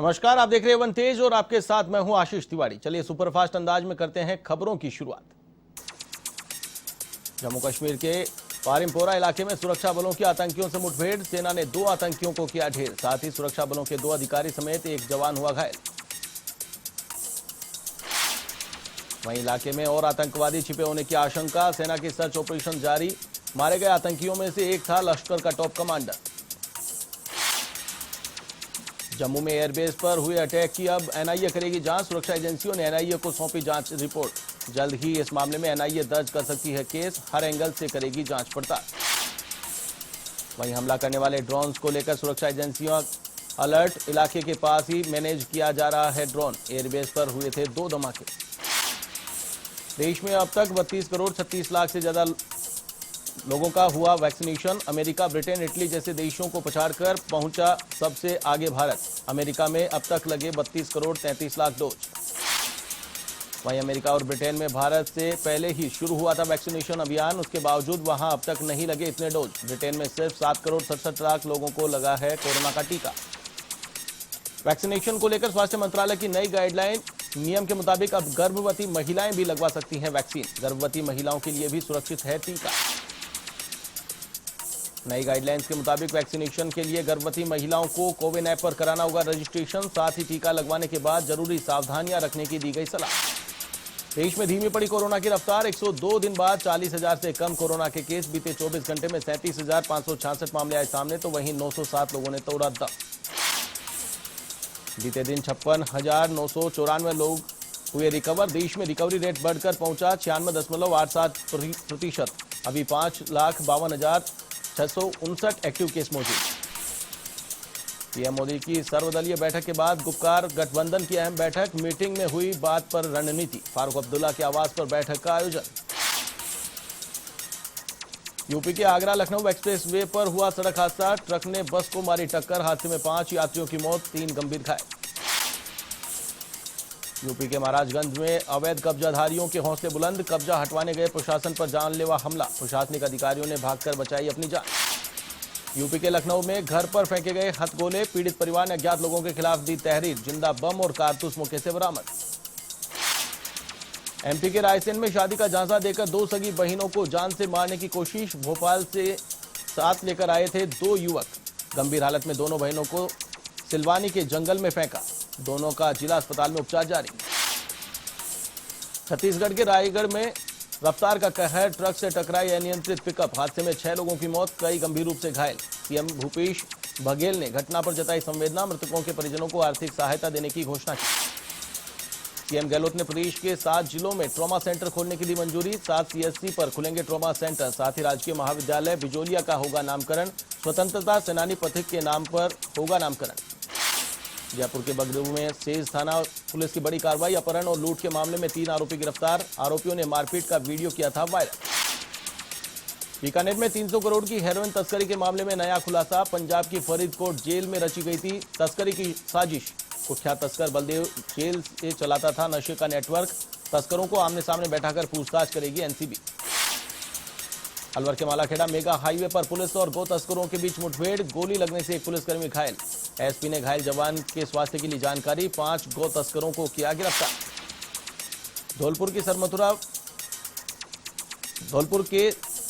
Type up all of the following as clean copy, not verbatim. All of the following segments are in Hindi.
नमस्कार, आप देख रहे हैं वन तेज और आपके साथ मैं हूं आशीष तिवारी। चलिए सुपरफास्ट अंदाज में करते हैं खबरों की शुरुआत। जम्मू कश्मीर के पारिमपोरा इलाके में सुरक्षा बलों की आतंकियों से मुठभेड़। सेना ने 2 आतंकियों को किया ढेर, साथ ही सुरक्षा बलों के 2 अधिकारी समेत एक जवान हुआ घायल। वहीं इलाके में और आतंकवादी छिपे होने की आशंका, सेना की सर्च ऑपरेशन जारी। मारे गए आतंकियों में से एक था लश्कर का टॉप कमांडर। जम्मू में एयरबेस पर हुए अटैक की अब एनआईए करेगी जांच। सुरक्षा एजेंसियों ने एनआईए को सौंपी जांच रिपोर्ट। जल्द ही इस मामले में एनआईए दर्ज कर सकती है केस, हर एंगल से करेगी जांच पड़ताल। वहीं हमला करने वाले ड्रोन्स को लेकर सुरक्षा एजेंसियों अलर्ट। इलाके के पास ही मैनेज किया जा रहा है ड्रोन। एयरबेस पर हुए थे 2 धमाके। देश में अब तक 32 करोड़ 36 लाख से ज्यादा लोगों का हुआ वैक्सीनेशन। अमेरिका, ब्रिटेन, इटली जैसे देशों को पछाड़कर पहुंचा सबसे आगे भारत। अमेरिका में अब तक लगे 32 करोड़ 33 लाख डोज। वहीं अमेरिका और ब्रिटेन में भारत से पहले ही शुरू हुआ था वैक्सीनेशन अभियान, उसके बावजूद वहां अब तक नहीं लगे इतने डोज। ब्रिटेन में सिर्फ 7 करोड़ 67 लाख लोगों को लगा है कोरोना का टीका। वैक्सीनेशन को लेकर स्वास्थ्य मंत्रालय की नई गाइडलाइन। नियम के मुताबिक अब गर्भवती महिलाएं भी लगवा सकती हैं वैक्सीन। गर्भवती महिलाओं के लिए भी सुरक्षित है टीका। नई गाइडलाइंस के मुताबिक वैक्सीनेशन के लिए गर्भवती महिलाओं को कोविन ऐप पर कराना होगा रजिस्ट्रेशन। साथ ही टीका लगवाने के बाद जरूरी सावधानियां रखने की दी गई सलाह। देश में धीमी पड़ी कोरोना की रफ्तार। 102 दिन बाद 40,000 से कम कोरोना के केस। बीते 24 घंटे में 37,566 मामले आए सामने, तो वहीं 907 लोगों ने तोड़ा दम। बीते दिन 56,994 लोग हुए रिकवर। देश में रिकवरी रेट बढ़कर पहुंचा 96.87%। अभी 5,52,659 एक्टिव केस मौजूद। पीएम मोदी की सर्वदलीय बैठक के बाद गुपकार गठबंधन की अहम बैठक। मीटिंग में हुई बात पर रणनीति। फारूक अब्दुल्ला के आवास पर बैठक का आयोजन। यूपी के आगरा लखनऊ एक्सप्रेस वे पर हुआ सड़क हादसा। ट्रक ने बस को मारी टक्कर। हादसे में 5 यात्रियों की मौत, 3 गंभीर घायल। यूपी के महाराजगंज में अवैध कब्जाधारियों के हौसले बुलंद। कब्जा हटवाने गए प्रशासन पर जानलेवा हमला। प्रशासनिक अधिकारियों ने भागकर बचाई अपनी जान। यूपी के लखनऊ में घर पर फेंके गए हथगोले। पीड़ित परिवार ने अज्ञात लोगों के खिलाफ दी तहरीर। जिंदा बम और कारतूस मौके से बरामद। एमपी के रायसेन में शादी का झांसा देकर 2 सगी बहनों को जान से मारने की कोशिश। भोपाल से साथ लेकर आए थे 2 युवक। गंभीर हालत में दोनों बहनों को सिलवानी के जंगल में फेंका। दोनों का जिला अस्पताल में उपचार जारी। छत्तीसगढ़ के रायगढ़ में रफ्तार का कहर। ट्रक से टकराई अनियंत्रित पिकअप। हादसे में 6 लोगों की मौत, कई गंभीर रूप से घायल। सीएम भूपेश बघेल ने घटना पर जताई संवेदना। मृतकों के परिजनों को आर्थिक सहायता देने की घोषणा की। सीएम गहलोत ने प्रदेश के 7 जिलों में ट्रॉमा सेंटर खोलने की दी मंजूरी। 7 सीएससी पर खुलेंगे ट्रॉमा सेंटर। साथ ही राजकीय महाविद्यालय बिजोलिया का होगा नामकरण। स्वतंत्रता सेनानी पथिक के नाम पर होगा नामकरण। जयपुर के बगरू में सेज थाना पुलिस की बड़ी कार्रवाई। अपहरण और लूट के मामले में 3 आरोपी गिरफ्तार। आरोपियों ने मारपीट का वीडियो किया था वायरल। बीकानेर में 300 करोड़ की हेरोइन तस्करी के मामले में नया खुलासा। पंजाब की फरीदकोट जेल में रची गई थी तस्करी की साजिश। कुख्यात तस्कर बलदेव जेल से चलाता था नशे का नेटवर्क। तस्करों को आमने सामने बैठाकर पूछताछ करेगी एनसीबी। अलवर के मालाखेड़ा मेगा हाईवे पर पुलिस और गो तस्करों के बीच मुठभेड़। गोली लगने से एक पुलिसकर्मी घायल। एसपी ने घायल जवान के स्वास्थ्य के लिए जानकारी। 5 गो तस्करों को किया गिरफ्तार। धौलपुर के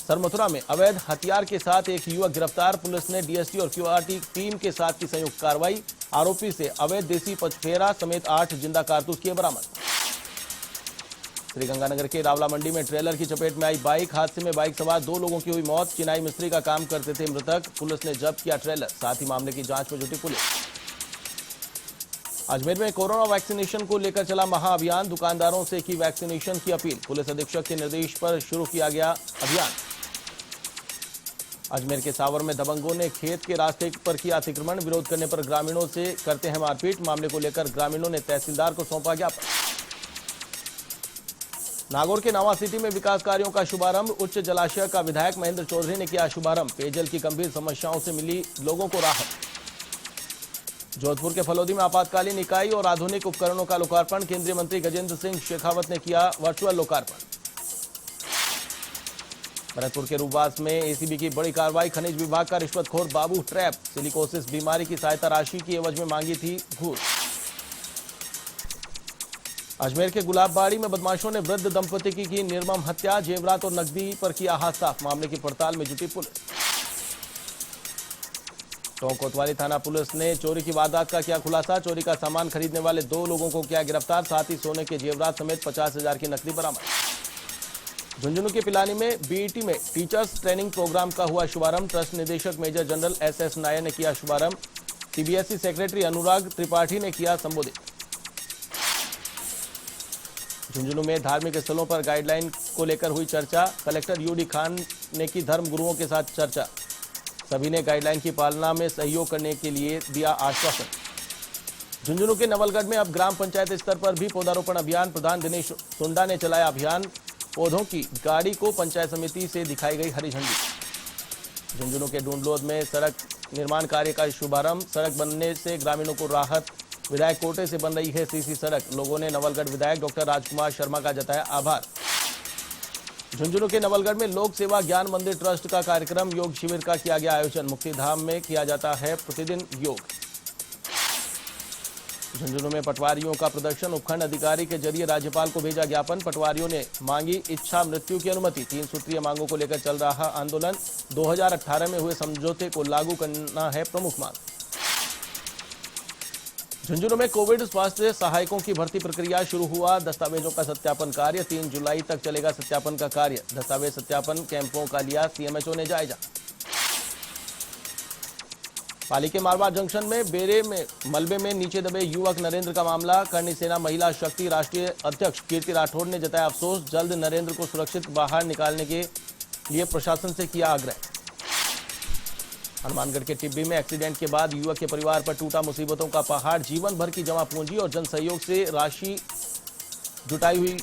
सरमथुरा में अवैध हथियार के साथ एक युवक गिरफ्तार। पुलिस ने डीएसटी और क्यूआरटी टीम के साथ की संयुक्त कार्रवाई। आरोपी से अवैध देसी पचफेरा समेत 8 जिंदा कारतूस किए बरामद। श्रीगंगानगर के रावला मंडी में ट्रेलर की चपेट में आई बाइक। हादसे में बाइक सवार 2 लोगों की हुई मौत। चिनाई मिस्त्री का काम करते थे मृतक। पुलिस ने जब्त किया ट्रेलर। साथ ही मामले की जांच में जुटी पुलिस। अजमेर में कोरोना वैक्सीनेशन को लेकर चला महाअभियान। दुकानदारों से की वैक्सीनेशन की अपील। पुलिस अधीक्षक के निर्देश पर शुरू किया गया अभियान। अजमेर के सावर में दबंगों ने खेत के रास्ते पर किया अतिक्रमण। विरोध करने पर ग्रामीणों से करते हैं मारपीट। मामले को लेकर ग्रामीणों ने तहसीलदार को सौंपा ज्ञापन। नागौर के नवा सिटी में विकास कार्यों का शुभारंभ। उच्च जलाशय का विधायक महेंद्र चौधरी ने किया शुभारंभ। पेयजल की गंभीर समस्याओं से मिली लोगों को राहत। जोधपुर के फलोदी में आपातकालीन इकाई और आधुनिक उपकरणों का लोकार्पण। केंद्रीय मंत्री गजेंद्र सिंह शेखावत ने किया वर्चुअल लोकार्पण। भरतपुर के रूपवास में एसीबी की बड़ी कार्रवाई। खनिज विभाग का रिश्वतखोर बाबू ट्रैप। सिलिकोसिस बीमारी की सहायता राशि की एवज में मांगी थी घूस। अजमेर के गुलाबबाड़ी में बदमाशों ने वृद्ध दंपति की निर्मम हत्या, जेवरात और नकदी पर किया हाथ साफ। मामले की पड़ताल में जुटी पुलिस। टोंक कोतवाली थाना पुलिस ने चोरी की वारदात का किया खुलासा। चोरी का सामान खरीदने वाले 2 लोगों को किया गिरफ्तार। साथ ही सोने के जेवरात समेत 50,000 की नकदी बरामद। झुंझुनू के पिलानी में बीईटी में टीचर्स ट्रेनिंग प्रोग्राम का हुआ शुभारंभ। ट्रस्ट निदेशक मेजर जनरल SS नायर ने किया शुभारंभ। CBSE सेक्रेटरी अनुराग त्रिपाठी ने किया संबोधित। झुंझुनू में धार्मिक स्थलों पर गाइडलाइन को लेकर हुई चर्चा। कलेक्टर UD खान ने की धर्म गुरुओं के साथ चर्चा। सभी ने गाइडलाइन की पालना में सहयोग करने के लिए दिया आश्वासन। झुंझुनू के नवलगढ़ में अब ग्राम पंचायत स्तर पर भी पौधारोपण अभियान। प्रधान दिनेश सुंडा ने चलाया अभियान। पौधों की गाड़ी को पंचायत समिति से दिखाई गई हरी झंडी। झुंझुनू के डूंडलोद में सड़क निर्माण कार्य का शुभारंभ। सड़क बनने से ग्रामीणों को राहत। विधायक कोटे से बन रही है CC सड़क। लोगों ने नवलगढ़ विधायक डॉक्टर राजकुमार शर्मा का जताया आभार। झुंझुनू के नवलगढ़ में लोक सेवा ज्ञान मंदिर ट्रस्ट का कार्यक्रम। योग शिविर का किया गया आयोजन। मुक्तिधाम में किया जाता है प्रतिदिन योग। झुंझुनू में पटवारियों का प्रदर्शन। उपखंड अधिकारी के जरिए राज्यपाल को भेजा ज्ञापन। पटवारियों ने मांगी इच्छा मृत्यु की अनुमति। 3 सूत्रीय मांगों को लेकर चल रहा आंदोलन। 2018 में हुए समझौते को लागू करना है प्रमुख मांग। झुंझुनू में कोविड स्वास्थ्य सहायकों की भर्ती प्रक्रिया शुरू हुआ। दस्तावेजों का सत्यापन कार्य। 3 जुलाई तक चलेगा सत्यापन का कार्य। दस्तावेज सत्यापन कैंपों का लिया CMHO ने जायजा। पाली के मारवाड़ जंक्शन में बेरे में मलबे में नीचे दबे युवक नरेंद्र का मामला। करणी सेना महिला शक्ति राष्ट्रीय अध्यक्ष कीर्ति राठौड़ ने जताया अफसोस। जल्द नरेंद्र को सुरक्षित बाहर निकालने के लिए प्रशासन से किया आग्रह। हनुमानगढ़ के टिब्बी में एक्सीडेंट के बाद युवक के परिवार पर टूटा मुसीबतों का पहाड़। जीवन भर की जमा पूंजी और जन सहयोग से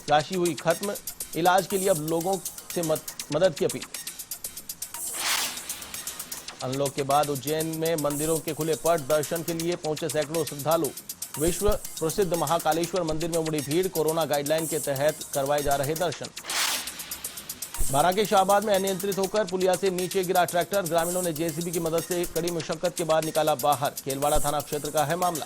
राशि हुई खत्म। इलाज के लिए अब लोगों से मदद की अपील। अनलॉक के बाद उज्जैन में मंदिरों के खुले पट। दर्शन के लिए पहुंचे सैकड़ों श्रद्धालु। विश्व प्रसिद्ध महाकालेश्वर मंदिर में उमड़ी भीड़। कोरोना गाइडलाइन के तहत करवाए जा रहे दर्शन। बारां के शाहबाद में अनियंत्रित होकर पुलिया से नीचे गिरा ट्रैक्टर। ग्रामीणों ने JCB की मदद से कड़ी मशक्कत के बाद निकाला बाहर। केलवाड़ा थाना क्षेत्र का है मामला।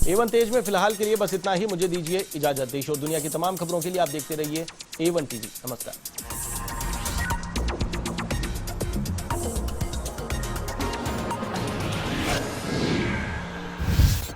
A1 तेज में फिलहाल के लिए बस इतना ही। मुझे दीजिए इजाजत। देश और दुनिया की तमाम खबरों के लिए आप देखते रहिए A1 TV। नमस्कार।